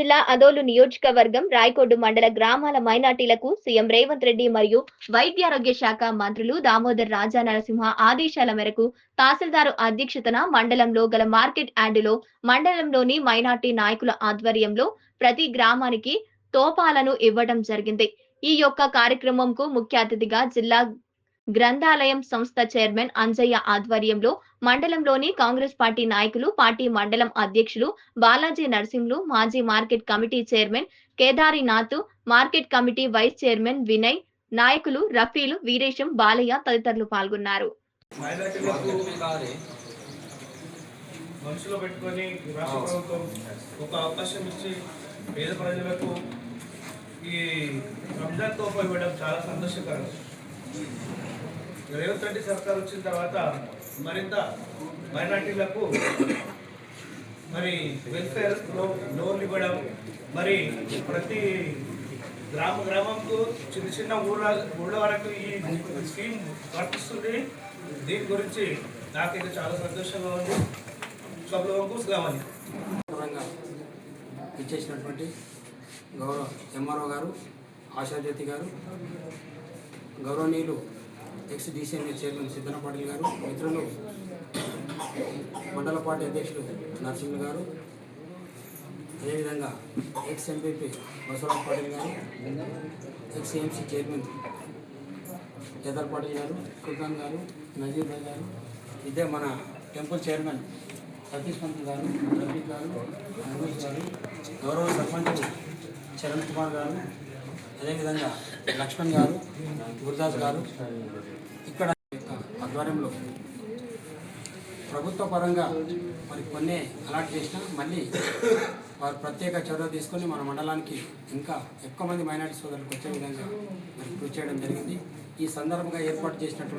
జిల్లా అదోలు నియోజకవర్గం రాయకోడు మండల గ్రామాల మైనార్టీలకు సీఎం రేవంత్ రెడ్డి మరియు వైద్యారోగ్య శాఖ మంత్రులు దామోదర్ రాజా నరసింహ ఆదేశాల మేరకు తహసీల్దారు అధ్యక్షతన మండలంలో గల మార్కెట్ యార్డులో మండలంలోని మైనార్టీ నాయకుల ఆధ్వర్యంలో ప్రతి గ్రామానికి తోపాలను ఇవ్వడం జరిగింది. ఈ యొక్క కార్యక్రమంకు ముఖ్య అతిథిగా జిల్లా గ్రంథాలయం సంస్థ చైర్మన్ అంజయ్య ఆధ్వర్యంలో మండలంలోని కాంగ్రెస్ పార్టీ నాయకులు, పార్టీ మండలం అధ్యక్షులు బాలాజీ నరసింహులు, మాజీ market committee chairman Kedarinath, market committee vice chairman Vinay, నాయకులు రఫీలు, వీరేశం, బాలయ్య తదితరులు పాల్గొన్నారు. మనసులో పెట్టుకొని రాష్ట్ర ప్రభుత్వం ఒక అవకాశం ఇచ్చి పేద ప్రజలకు ఈ రంజాన్ తోఫా ఇవ్వడం చాలా సంతోషకరం. రేవంత్ రెడ్డి సర్కార్ వచ్చిన తర్వాత మరింత మైనార్టీలకు మరి వెల్ఫేర్ లోన్లు ఇవ్వడం, మరి ప్రతి గ్రామంకు చిన్న చిన్న ఊళ్ళ వరకు ఈ స్కీమ్ వర్తిస్తుంది. దీని గురించి నాకైతే చాలా సంతోషంగా ఉంది. ఇచ్చేసినటువంటి గౌరవ ఎంఆర్ఓ గారు, ఆశాజ్యోతి గారు, గౌరవనీయులు ఎక్స్ డిసిఎంఏ చైర్మన్ సిద్ధన పాటిల్ గారు, మిత్రులు మండల పార్టీ అధ్యక్షులు నరసింహ గారు, అదేవిధంగా ఎక్స్ ఎంపీపీ బసవరాజ్ పాటిల్ గారు, X AMC chairman Kedar Patil గారు, సుల్తాన్ గారు, నజీర్ భాయ్ గారు, ఇదే మన టెంపుల్ చైర్మన్ సతీష్ పంత్ గారు, రఫీక్ గారు, మనోజ్ గారు, గౌరవ సర్పంచ్ చరణ్ కుమార్ గారు, అదేవిధంగా లక్ష్మణ్ గారు, గురుదాస్ గారు, ఇక్కడ ఆధ్వర్యంలో ప్రభుత్వ పరంగా మరి కొన్ని అలాట్ చేసినా మళ్ళీ వారు ప్రత్యేక చొరవ తీసుకొని మన మండలానికి ఇంకా ఎక్కువ మంది మైనారిటీ సోదరులకు వచ్చే విధంగా మరి కృషి చేయడం జరిగింది. ఈ సందర్భంగా ఏర్పాటు చేసినటువంటి